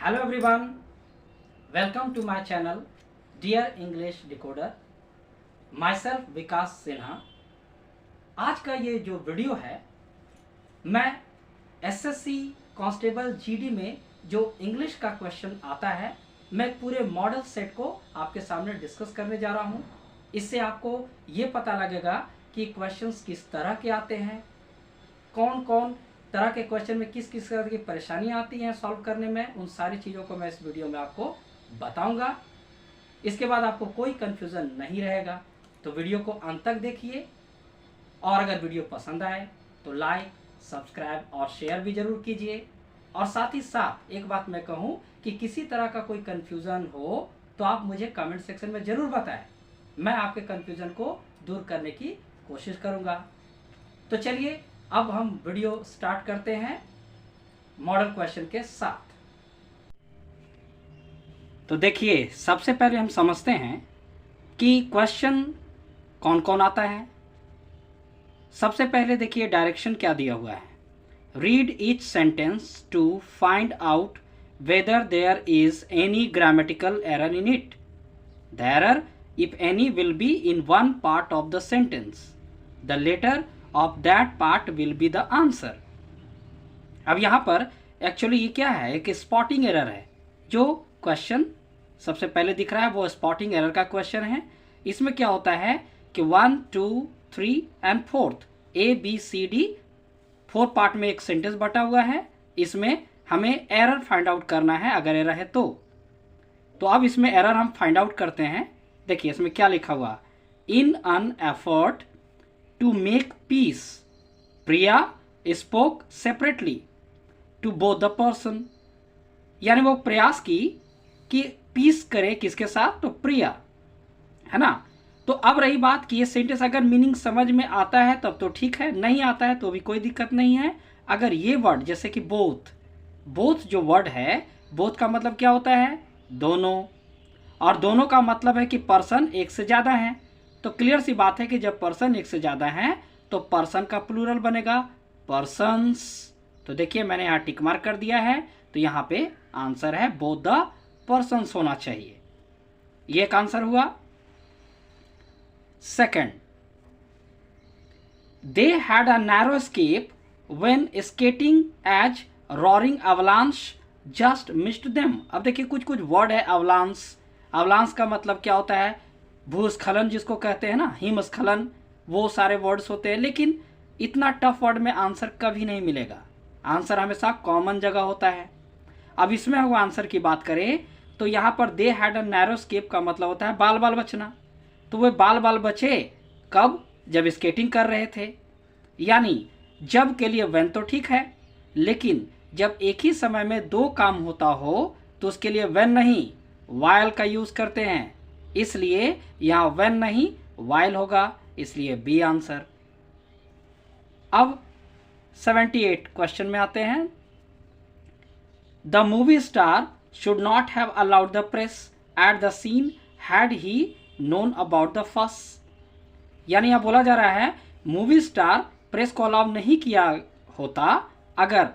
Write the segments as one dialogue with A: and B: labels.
A: Hello everyone, welcome to my channel Dear English Decoder. Myself विकास सिन्हा. आज का ये जो वीडियो है मैं एसएससी कांस्टेबल जीडी में जो इंग्लिश का क्वेश्चन आता है मैं पूरे मॉडल सेट को आपके सामने डिस्कस करने जा रहा हूँ. इससे आपको ये पता लगेगा कि क्वेश्चंस किस तरह के आते हैं, कौन कौन तरह के क्वेश्चन में किस किस तरह की परेशानी आती हैं सॉल्व करने में. उन सारी चीज़ों को मैं इस वीडियो में आपको बताऊंगा. इसके बाद आपको कोई कंफ्यूजन नहीं रहेगा, तो वीडियो को अंत तक देखिए. और अगर वीडियो पसंद आए तो लाइक, सब्सक्राइब और शेयर भी ज़रूर कीजिए. और साथ ही साथ एक बात मैं कहूँ कि किसी तरह का कोई कन्फ्यूज़न हो तो आप मुझे कमेंट सेक्शन में ज़रूर बताएं. मैं आपके कन्फ्यूज़न को दूर करने की कोशिश करूँगा. तो चलिए अब हम वीडियो स्टार्ट करते हैं मॉडल क्वेश्चन के साथ. तो देखिए सबसे पहले हम समझते हैं कि क्वेश्चन कौन कौन आता है. सबसे पहले देखिए डायरेक्शन क्या दिया हुआ है. Read each sentence to find out whether there is any grammatical error in it. The error if any will be in one part of the sentence. The letter of that part will be the answer. अब यहाँ पर actually ये क्या है कि spotting error है. जो question सबसे पहले दिख रहा है वो स्पॉटिंग एरर का क्वेश्चन है. इसमें क्या होता है कि 1, 2, 3 एंड 4th ABCD 4 पार्ट में एक सेंटेंस बटा हुआ है. इसमें हमें एरर फाइंड आउट करना है अगर एरर है तो अब इसमें एरर हम फाइंड आउट करते हैं. देखिए इसमें क्या लिखा हुआ. In an effort to make peace Priya spoke separately to both the person. यानी वो प्रयास की कि पीस करे किसके साथ, तो प्रिया, है ना. तो अब रही बात कि ये सेंटेंस अगर मीनिंग समझ में आता है तब तो ठीक है, नहीं आता है तो भी कोई दिक्कत नहीं है. अगर ये वर्ड जैसे कि बोथ जो वर्ड है, बोथ का मतलब क्या होता है, दोनों, और दोनों का मतलब है कि पर्सन एक से ज़्यादा है. तो क्लियर सी बात है कि जब पर्सन एक से ज़्यादा है तो पर्सन का प्लूरल बनेगा पर्सन्स. तो देखिए मैंने यहाँ टिक मार्क कर दिया है. तो यहाँ पे आंसर है बोथ द पर्सन्स होना चाहिए. ये एक आंसर हुआ. Second, they had a narrow escape when skating as roaring avalanche just missed them. अब देखिए कुछ कुछ वर्ड है. अवलांस का मतलब क्या होता है, भूस्खलन जिसको कहते हैं ना, हिमस्खलन, वो सारे वर्ड्स होते हैं. लेकिन इतना टफ वर्ड में आंसर कभी नहीं मिलेगा. आंसर हमेशा कॉमन जगह होता है. अब इसमें हम आंसर की बात करें तो यहाँ पर they had a narrow escape का मतलब होता है बाल बाल बचना. तो वे बाल बाल बचे कब, जब स्केटिंग कर रहे थे. यानी जब के लिए वेन तो ठीक है, लेकिन जब एक ही समय में दो काम होता हो तो उसके लिए वेन नहीं वाइल का यूज करते हैं. इसलिए यहां वेन नहीं वाइल होगा, इसलिए बी आंसर. अब 78 क्वेश्चन में आते हैं. The movie star should not have allowed the press at the scene had he known about the fuss. यानी यहां बोला जा रहा है मूवी स्टार प्रेस को अलाउ नहीं किया होता अगर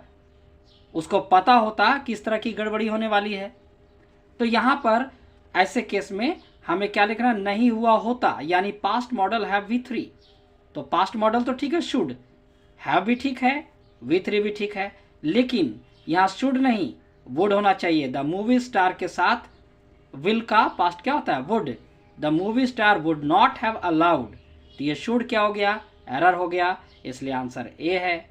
A: उसको पता होता कि इस तरह की गड़बड़ी होने वाली है. तो यहाँ पर ऐसे केस में हमें क्या लिखना, नहीं हुआ होता, यानी पास्ट मॉडल हैव V3. तो पास्ट मॉडल तो ठीक है, शुड, हैव भी ठीक है, V3 भी ठीक है, लेकिन यहाँ शुड नहीं वुड होना चाहिए. द मूवी स्टार के साथ विल का पास्ट क्या होता है, would. The movie star would not have allowed. तो ये शुड क्या हो गया, एरर हो गया, इसलिए आंसर ए है.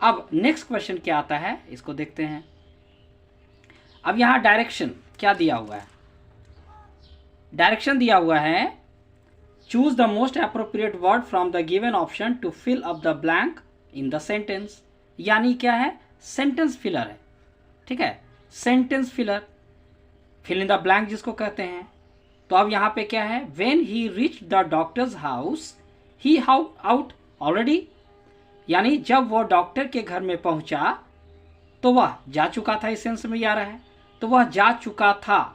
A: अब नेक्स्ट क्वेश्चन क्या आता है इसको देखते हैं. अब यहां डायरेक्शन क्या दिया हुआ है. डायरेक्शन दिया हुआ है choose the most appropriate word from the given option to fill up the blank in the sentence. यानी क्या है, सेंटेंस फिलर है. ठीक है, sentence filler, fill in the blank जिसको कहते हैं. तो अब यहां पे क्या है, when he reach the doctor's house he out already. यानी जब वो डॉक्टर के घर में पहुंचा तो वह जा चुका था. इस सेंस में आ रहा है, तो वह जा चुका था.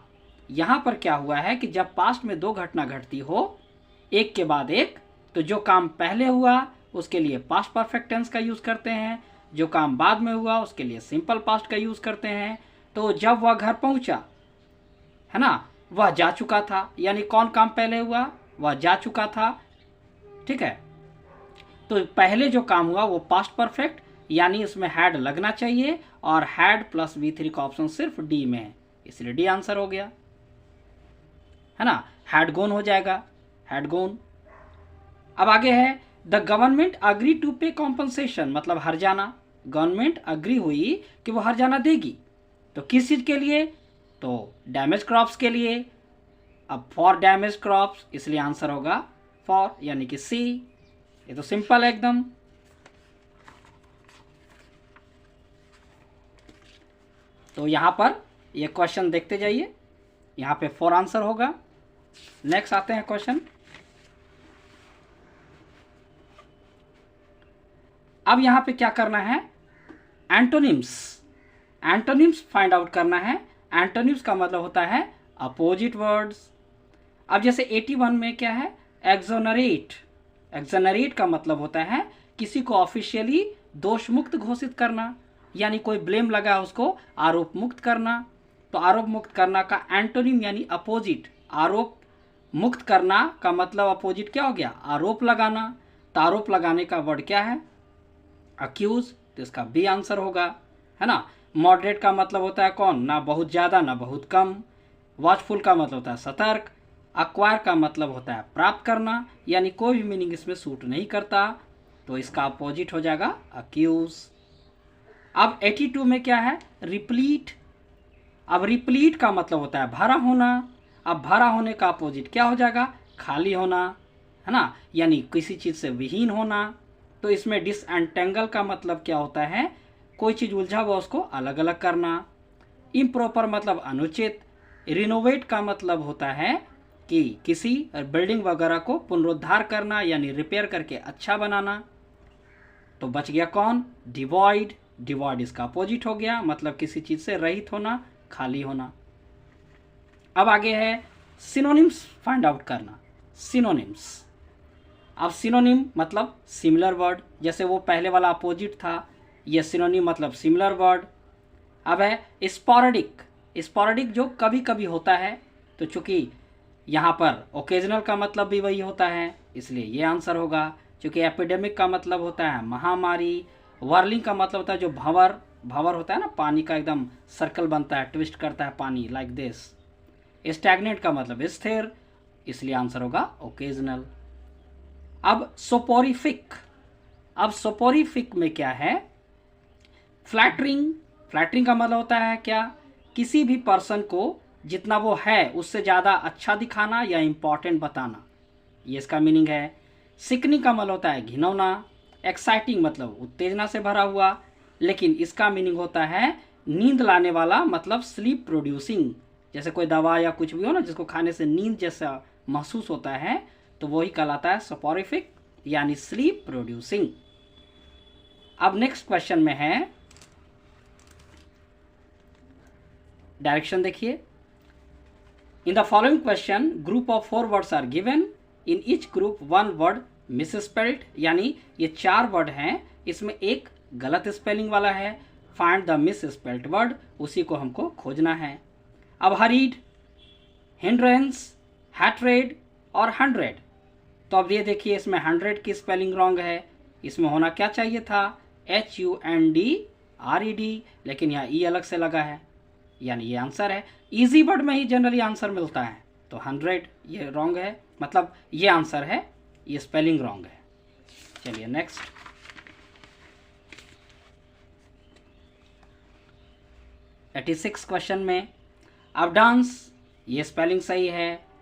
A: यहां पर क्या हुआ है कि जब पास्ट में दो घटना घटती हो एक के बाद एक, तो जो काम पहले हुआ उसके लिए पास्ट परफेक्ट टेंस का यूज करते हैं, जो काम बाद में हुआ उसके लिए सिंपल पास्ट का यूज़ करते हैं। तो जब वह घर पहुंचा, है ना, वह जा चुका था, यानी कौन काम पहले हुआ, वह जा चुका था। ठीक है, तो पहले जो काम हुआ वो पास्ट परफेक्ट, यानी इसमें हैड लगना चाहिए, और हैड प्लस V3 का ऑप्शन सिर्फ डी में है, इसलिए डी आंसर हो गया, है ना। हैड गोन हो जाएगा, हैड गोन। अब आगे है द गवर्नमेंट अग्री टू पे कॉम्पनसेशन, मतलब हर्जाना। गवर्नमेंट अग्री हुई कि वो हर्जाना देगी, तो किस चीज के लिए, तो डैमेज क्रॉप्स के लिए। अब फॉर डैमेज क्रॉप्स, इसलिए आंसर होगा फॉर, यानी कि सी। ये तो सिंपल है एकदम। तो यहां पर ये क्वेश्चन देखते जाइए, यहां पे 4 आंसर होगा। नेक्स्ट आते हैं क्वेश्चन। अब यहां पे क्या करना है, एंटोनिम्स, एंटोनिम्स फाइंड आउट करना है। एंटोनिम्स का मतलब होता है अपोजिट वर्ड्स। अब जैसे 81 में क्या है, एक्सोनरेट। एक्सोनरेट का मतलब होता है किसी को ऑफिशियली दोष मुक्त घोषित करना, यानी कोई ब्लेम लगा उसको आरोप मुक्त करना। तो आरोप मुक्त करना का एंटोनिम यानी अपोजिट, आरोप मुक्त करना का मतलब अपोजिट क्या हो गया, आरोप लगाना। तो आरोप लगाने का वर्ड क्या है, अक्यूज, तो इसका बी आंसर होगा, है ना। मॉडरेट का मतलब होता है कौन, ना बहुत ज़्यादा ना बहुत कम। वॉचफुल का मतलब होता है सतर्क। अक्वायर का मतलब होता है प्राप्त करना, यानी कोई भी मीनिंग इसमें सूट नहीं करता, तो इसका अपोजिट हो जाएगा अक्यूज। अब 82 में क्या है, रिप्लीट। अब रिप्लीट का मतलब होता है भरा होना। अब भरा होने का अपोजिट क्या हो जाएगा, खाली होना, है ना, यानी किसी चीज़ से विहीन होना। तो इसमें डिसएंटेंगल का मतलब क्या होता है, कोई चीज़ उलझा हुआ उसको अलग अलग करना। इम्प्रॉपर मतलब अनुचित। रिनोवेट का मतलब होता है कि किसी बिल्डिंग वगैरह को पुनरुद्धार करना, यानी रिपेयर करके अच्छा बनाना। तो बच गया कौन, डिवॉइड। डिवॉइड इसका अपोजिट हो गया, मतलब किसी चीज़ से रहित होना, खाली होना। अब आगे है सिनोनिम्स फाइंड आउट करना। सिनोनिम्स, अब सिनोनिम मतलब सिमिलर वर्ड, जैसे वो पहले वाला अपोजिट था, ये सिनोनिम मतलब सिमिलर वर्ड। अब है स्पोरेडिक। स्पोरेडिक जो कभी कभी होता है, तो चूंकि यहाँ पर ओकेजनल का मतलब भी वही होता है, इसलिए ये आंसर होगा। चूंकि एपिडेमिक का मतलब होता है महामारी। वर्लिंग का मतलब होता है जो भंवर, भंवर होता है ना, पानी का एकदम सर्कल बनता है, ट्विस्ट करता है पानी, लाइक दिस। स्टैग्नेंट का मतलब स्थिर, इसलिए आंसर होगा ओकेजनल। अब सोपोरिफिक। अब सोपोरिफिक में क्या है, फ्लैटरिंग। फ्लैटरिंग का मतलब होता है क्या, किसी भी पर्सन को जितना वो है उससे ज़्यादा अच्छा दिखाना या इम्पॉर्टेंट बताना, ये इसका मीनिंग है। सिकनिंग का मतलब होता है घिनौना। एक्साइटिंग मतलब उत्तेजना से भरा हुआ, लेकिन इसका मीनिंग होता है नींद लाने वाला, मतलब स्लीप प्रोड्यूसिंग। जैसे कोई दवा या कुछ भी हो ना जिसको खाने से नींद जैसा महसूस होता है, तो वही कहलाता है सोपोरिफिक, यानी स्लीप प्रोड्यूसिंग। अब नेक्स्ट क्वेश्चन में है, डायरेक्शन देखिए। In the following question group of 4 words are given, in each group 1 word misspelled, यानी ये 4 वर्ड हैं, इसमें एक गलत स्पेलिंग वाला है। फाइंड द मिसस्पेल्ड वर्ड, उसी को हमको खोजना है। अब हरीड, हिंड्रेंस, हैट्रेड और 100। तो अब ये देखिए, इसमें 100 की स्पेलिंग रॉन्ग है, इसमें होना क्या चाहिए था, HUNDRED, लेकिन यहाँ ई अलग से लगा है, यानी ये आंसर है। इजी वर्ड में ही जनरली आंसर मिलता है, तो 100 ये रॉन्ग है, मतलब ये आंसर है, ये स्पेलिंग रॉन्ग है। चलिए नेक्स्ट। एटी 86 क्वेश्चन में, अब डांस, ये स्पेलिंग सही है।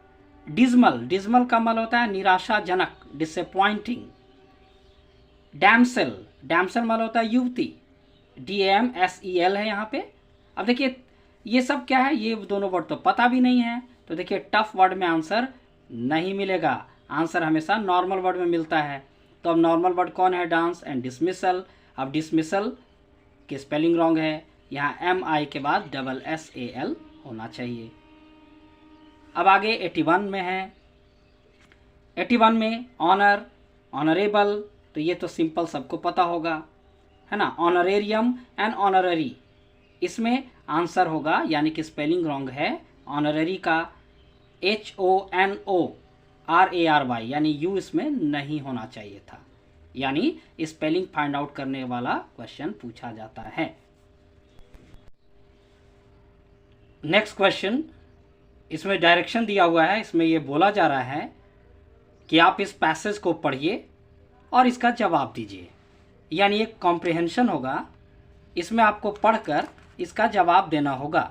A: डिजमल, डिजमल का मतलब होता है निराशाजनक, डिसअपॉइंटिंग। डैमसेल, डैमसेल मतलब होता है युवती, DAMSEL है यहाँ पे। अब देखिए ये सब क्या है, ये दोनों वर्ड तो पता भी नहीं है, तो देखिए टफ वर्ड में आंसर नहीं मिलेगा, आंसर हमेशा नॉर्मल वर्ड में मिलता है। तो अब नॉर्मल वर्ड कौन है, डांस एंड डिसमिसल। अब डिसमिसल की स्पेलिंग रॉन्ग है, यहाँ MI के बाद SSAL होना चाहिए। अब आगे 81 में है। 81 में ऑनर, ऑनरेबल, तो ये तो सिंपल सबको पता होगा, है ना, ऑनरेरियम एंड ऑनररी, इसमें आंसर होगा, यानी कि स्पेलिंग रॉन्ग है। ऑनररी का HONORARY, यानी यू इसमें नहीं होना चाहिए था, यानी स्पेलिंग फाइंड आउट करने वाला क्वेश्चन पूछा जाता है। नेक्स्ट क्वेश्चन, इसमें डायरेक्शन दिया हुआ है, इसमें ये बोला जा रहा है कि आप इस पैसेज को पढ़िए और इसका जवाब दीजिए, यानी एक कॉम्प्रिहेंशन होगा, इसमें आपको पढ़कर इसका जवाब देना होगा,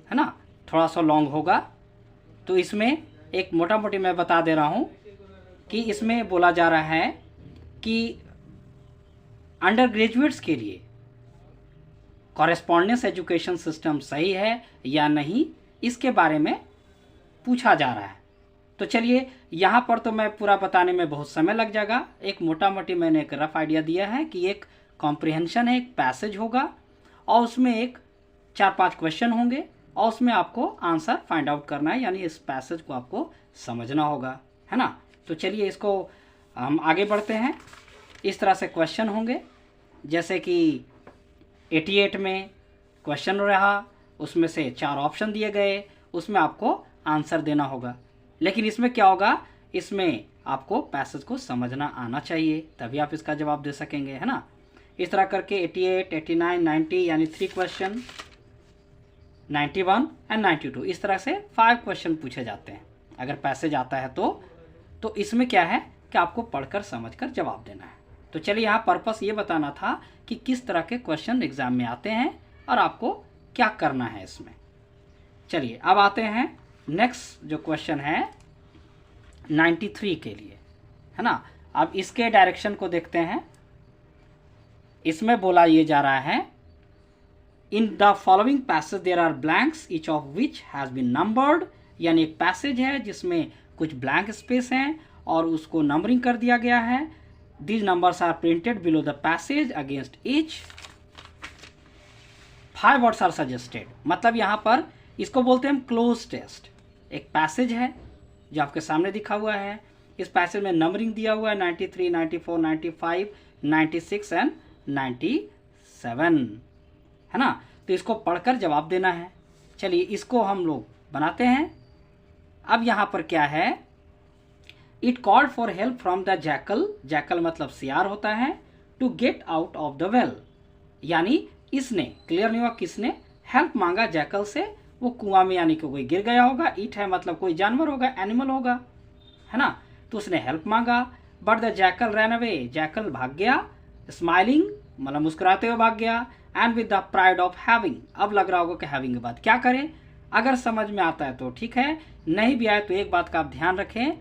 A: है ना। थोड़ा सा लॉन्ग होगा, तो इसमें एक मोटा मोटी मैं बता दे रहा हूँ कि इसमें बोला जा रहा है कि अंडर ग्रेजुएट्स के लिए कॉरेस्पॉन्डेंस एजुकेशन सिस्टम सही है या नहीं, इसके बारे में पूछा जा रहा है। तो चलिए, यहाँ पर तो मैं पूरा बताने में बहुत समय लग जाएगा। एक मोटा मोटी मैंने एक रफ आइडिया दिया है कि एक कॉम्प्रिहेंशन है, एक पैसेज होगा और उसमें एक 4-5 क्वेश्चन होंगे और उसमें आपको आंसर फाइंड आउट करना है, यानी इस पैसेज को आपको समझना होगा, है ना। तो चलिए, इसको हम आगे बढ़ते हैं। इस तरह से क्वेश्चन होंगे, जैसे कि 88 में क्वेश्चन रहा, उसमें से 4 ऑप्शन दिए गए, उसमें आपको आंसर देना होगा। लेकिन इसमें क्या होगा, इसमें आपको पैसेज को समझना आना चाहिए, तभी आप इसका जवाब दे सकेंगे, है ना। इस तरह करके 88, 89, 90 यानी 3 क्वेश्चन, 91 एंड 92, इस तरह से 5 क्वेश्चन पूछे जाते हैं अगर पैसेज आता है तो इसमें क्या है कि आपको पढ़कर समझकर जवाब देना है। तो चलिए, यहाँ पर्पस ये बताना था कि किस तरह के क्वेश्चन एग्जाम में आते हैं और आपको क्या करना है इसमें। चलिए, अब आते हैं नेक्स्ट जो क्वेश्चन है 93 के लिए, है ना। अब इसके डायरेक्शन को देखते हैं। इसमें बोला ये जा रहा है, in the following passage there are blanks each of which has been numbered, यानी एक पैसेज है जिसमें कुछ ब्लैंक स्पेस हैं और उसको नंबरिंग कर दिया गया है। These numbers are printed below the passage against each 5 words are suggested. मतलब यहाँ पर इसको बोलते हैं हम क्लोज टेस्ट। एक पैसेज है जो आपके सामने दिखा हुआ है, इस पैसेज में नंबरिंग दिया हुआ है 93, 94, 95, 96 एंड 97, है ना। तो इसको पढ़कर जवाब देना है। चलिए, इसको हम लोग बनाते हैं। अब यहाँ पर क्या है, it called for help from the jackal, jackal मतलब सियार होता है, to get out of the well, यानी इसने, क्लियर नहीं हुआ, किसने हेल्प मांगा जैकल से, वो कुआं में, यानी कि कोई गिर गया होगा। इट है मतलब कोई जानवर होगा, एनिमल होगा, है ना। तो उसने हेल्प मांगा, but the jackal ran away, jackal भाग गया, स्माइलिंग मतलब मुस्कुराते हुए भाग गया, and with the pride of having. अब लग रहा होगा कि हैविंग के बाद क्या करें। अगर समझ में आता है तो ठीक है, नहीं भी आए तो एक बात का आप ध्यान रखें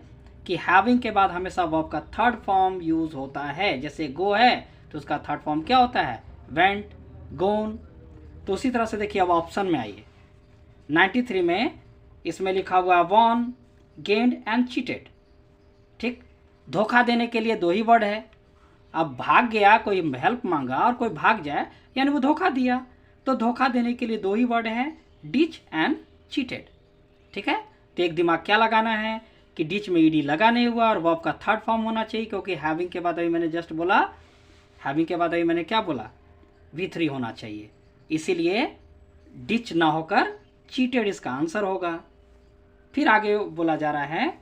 A: कि हैविंग के बाद हमेशा वर्ब का थर्ड फॉर्म यूज होता है। जैसे गो है तो उसका थर्ड फॉर्म क्या होता है, वेंट, गोन। तो उसी तरह से देखिए, अब ऑप्शन में आइए 93 में, इसमें लिखा हुआ है वॉन, गेन्ड एंड चीटेड। ठीक, धोखा देने के लिए 2 ही वर्ड है। अब भाग गया, कोई हेल्प मांगा और कोई भाग जाए, यानी वो धोखा दिया। तो धोखा देने के लिए 2 ही वर्ड है, डिच एंड चीटेड। ठीक है, तो एक दिमाग क्या लगाना है कि डिच में ईडी लगा नहीं हुआ और वर्ब का थर्ड फॉर्म होना चाहिए, क्योंकि हैविंग के बाद अभी मैंने जस्ट बोला, हैविंग के बाद अभी मैंने क्या बोला, V3 होना चाहिए, इसीलिए डिच ना होकर चीटेड इसका आंसर होगा। फिर आगे बोला जा रहा है,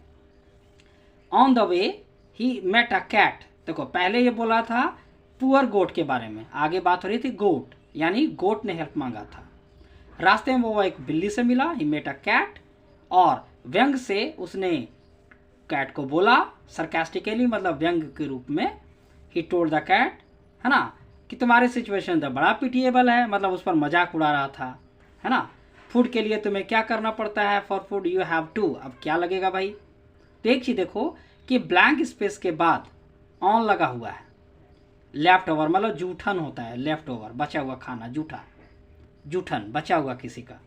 A: on the way he met a cat. देखो, पहले ये बोला था पुअर गोट के बारे में, आगे बात हो रही थी गोट, यानी गोट ने हेल्प मांगा था। रास्ते में वो एक बिल्ली से मिला, ही मेट अ कैट, और व्यंग से उसने कैट को बोला, सरकास्टिकली मतलब व्यंग के रूप में, ही टोल्ड द कैट, है ना, कि तुम्हारी सिचुएशन तो बड़ा पिटिएबल है, मतलब उस पर मजाक उड़ा रहा था, है ना। फूड के लिए तुम्हें क्या करना पड़ता है, for food you have to. अब क्या लगेगा भाई, तो एक चीज देखो कि ब्लैंक स्पेस के बाद ऑन लगा हुआ है, लेफ्ट ओवर मतलब जूठन होता है, लेफ्ट ओवर बचा हुआ खाना, जूठा, जूठन बचा हुआ किसी का।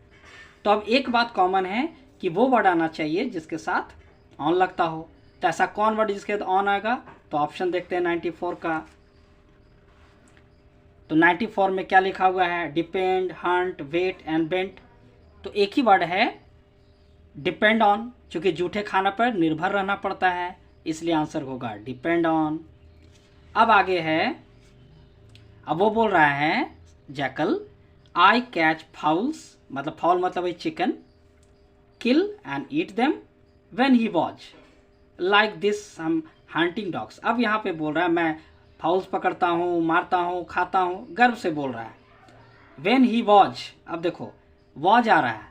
A: तो अब एक बात कॉमन है कि वो वर्ड आना चाहिए जिसके साथ ऑन लगता हो। तो ऐसा कौन वर्ड जिसके साथ ऑन आएगा, तो ऑप्शन देखते हैं 94 का। तो 94 में क्या लिखा हुआ है, depend, hunt, wait and bent. तो एक ही वर्ड है, डिपेंड ऑन, क्योंकि जूठे खाना पर निर्भर रहना पड़ता है, इसलिए आंसर होगा डिपेंड ऑन। अब आगे है अब वो बोल रहा है जैकल, आई कैच फाउल्स, मतलब फाउल मतलब है chicken, kill and eat them when he was like this some hunting dogs. अब यहाँ पे बोल रहा है मैं फाउल्स पकड़ता हूँ, मारता हूँ, खाता हूँ, गर्व से बोल रहा है। व्हेन ही वॉज, अब देखो वॉज आ रहा है,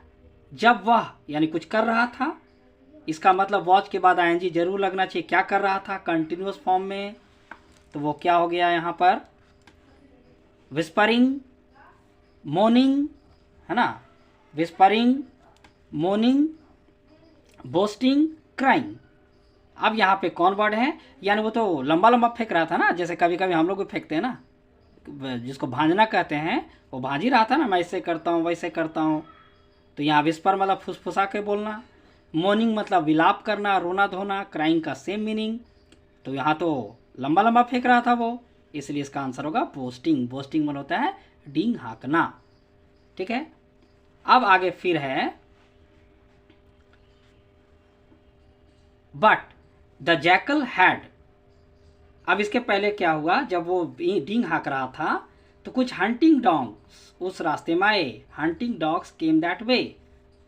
A: जब वह यानी कुछ कर रहा था, इसका मतलब वॉच के बाद आईएनजी जरूर लगना चाहिए। क्या कर रहा था कंटिन्यूअस फॉर्म में, तो वो क्या हो गया यहाँ पर, विस्परिंग, मोर्निंग, है ना, विस्परिंग, मोर्निंग, बोस्टिंग, क्राइंग। अब यहाँ पे कौन वर्ड है, यानी वो तो लंबा लंबा फेंक रहा था ना, जैसे कभी कभी हम लोग भी फेंकते हैं ना, जिसको भांजना कहते हैं, वो भांज ही रहा था ना, मैं ऐसे करता हूँ वैसे करता हूँ। तो यहाँ विस्पर मतलब फुसफुसा के बोलना, मॉर्निंग मतलब विलाप करना, रोना धोना, क्राइंग का सेम मीनिंग। तो यहाँ तो लंबा लंबा फेंक रहा था वो, इसलिए इसका आंसर होगा बोस्टिंग। बोस्टिंग मतलब होता है डींग हाँकना। ठीक है, अब आगे फिर है बट द जैकल हैड। अब इसके पहले क्या हुआ, जब वो डींग हाँक रहा था तो कुछ हंटिंग डॉग्स उस रास्ते में आए। Hunting dogs came that way.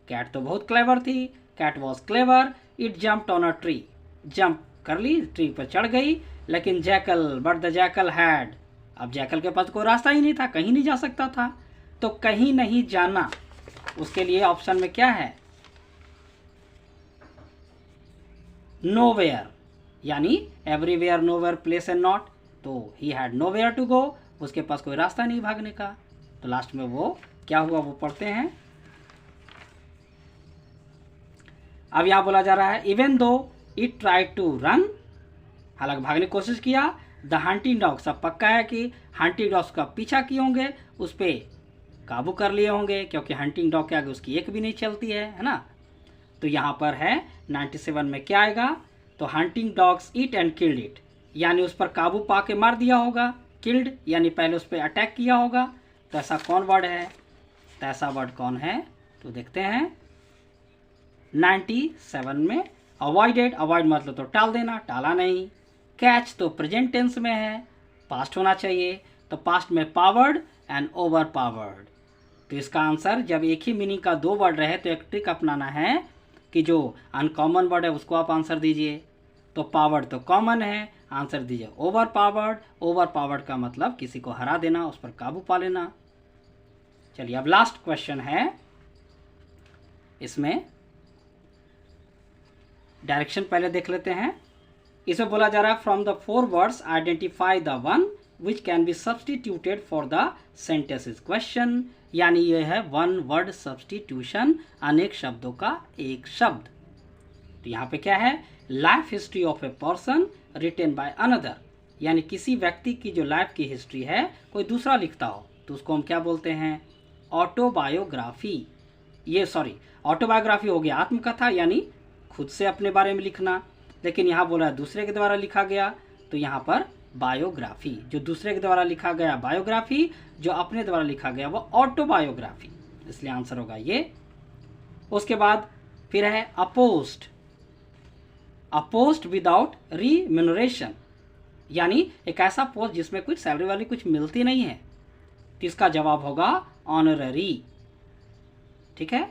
A: Cat तो बहुत क्लेवर थी, cat was clever, it jumped on a tree, jump कर ली, ट्री पर चढ़ गई। लेकिन jackal, but the jackal had, अब जैकल के पास कोई रास्ता ही नहीं था, कहीं नहीं जा सकता था। तो कहीं नहीं जाना, उसके लिए ऑप्शन में क्या है, नोवेयर, यानी everywhere, nowhere, place and not. तो he had nowhere to go, उसके पास कोई रास्ता नहीं भागने का। तो लास्ट में वो क्या हुआ वो पढ़ते हैं। अब यहां बोला जा रहा है even though it tried to run, हालांकि भागने की कोशिश किया। द हंटिंग डॉग्स, अब पक्का है कि हंटिंग डॉग्स का पीछा किए होंगे, उस पर काबू कर लिए होंगे, क्योंकि हंटिंग डॉग के आगे उसकी एक भी नहीं चलती है ना। तो यहाँ पर है 97 में क्या आएगा, तो hunting dogs eat and killed it, यानी उस पर काबू पा के मार दिया होगा। किल्ड यानी पहले उस पर अटैक किया होगा। तो ऐसा कौन वर्ड है, तो ऐसा वर्ड कौन है, तो देखते हैं 97 में। अवॉइडेड, अवॉइड मतलब तो टाल देना, टाला नहीं। कैच तो प्रेजेंट टेंस में है, पास्ट होना चाहिए, तो पास्ट में पावर्ड एंड ओवर पावर्ड। तो इसका आंसर जब एक ही मीनिंग का दो वर्ड रहे तो एक ट्रिक अपनाना है कि जो अनकॉमन वर्ड है उसको आप आंसर दीजिए। तो पावर्ड तो कॉमन है, आंसर दीजिए ओवर पावर्ड। ओवर पावर्ड का मतलब किसी को हरा देना, उस पर काबू पा लेना। चलिए अब लास्ट क्वेश्चन है, इसमें डायरेक्शन पहले देख लेते हैं। इसे बोला जा रहा है from the four words identify the one which can be substituted for the sentences question, यानी यह है वन वर्ड सब्सटीट्यूशन, अनेक शब्दों का एक शब्द। तो यहाँ पे क्या है, life history of a person written by another, यानी किसी व्यक्ति की जो लाइफ की हिस्ट्री है कोई दूसरा लिखता हो तो उसको हम क्या बोलते हैं, ऑटोबायोग्राफी। ये सॉरी, ऑटोबायोग्राफी हो गया आत्मकथा, यानी खुद से अपने बारे में लिखना, लेकिन यहाँ बोला दूसरे के द्वारा लिखा गया, तो यहाँ पर बायोग्राफी, जो दूसरे के द्वारा लिखा गया बायोग्राफी, जो अपने द्वारा लिखा गया वो ऑटोबायोग्राफी, इसलिए आंसर होगा ये। उसके बाद फिर है अपोस्ट, अपोस्ट विदाउट रिम्यूनरेशन, यानी एक ऐसा पोस्ट जिसमें कुछ सैलरी वाली कुछ मिलती नहीं है, तो इसका जवाब होगा ऑनररी। ठीक है,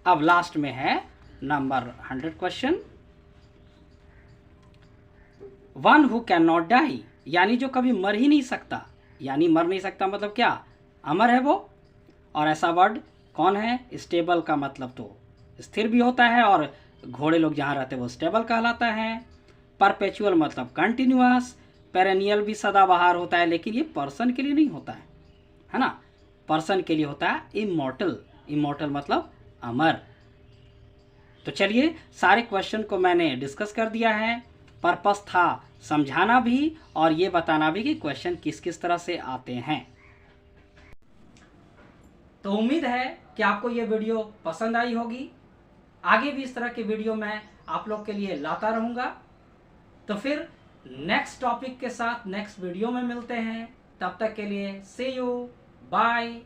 A: अब लास्ट में है number 100 question, one who can not die, यानी जो कभी मर ही नहीं सकता, यानी मर नहीं सकता मतलब क्या, अमर है वो। और ऐसा वर्ड कौन है, स्टेबल का मतलब तो स्थिर भी होता है, और घोड़े लोग जहाँ रहते हैं वो स्टेबल कहलाता है। परपेचुअल मतलब कंटिन्यूअस, पेरेनियल भी सदाबहार होता है, लेकिन ये पर्सन के लिए नहीं होता है ना, पर्सन के लिए होता है इमॉर्टल। इमॉर्टल मतलब अमर। तो चलिए सारे क्वेश्चन को मैंने डिस्कस कर दिया है, पर्पस था समझाना भी और ये बताना भी कि क्वेश्चन किस किस तरह से आते हैं। तो उम्मीद है कि आपको ये वीडियो पसंद आई होगी। आगे भी इस तरह की वीडियो मैं आप लोग के लिए लाता रहूँगा। तो फिर नेक्स्ट टॉपिक के साथ नेक्स्ट वीडियो में मिलते हैं, तब तक के लिए सी यू, बाय।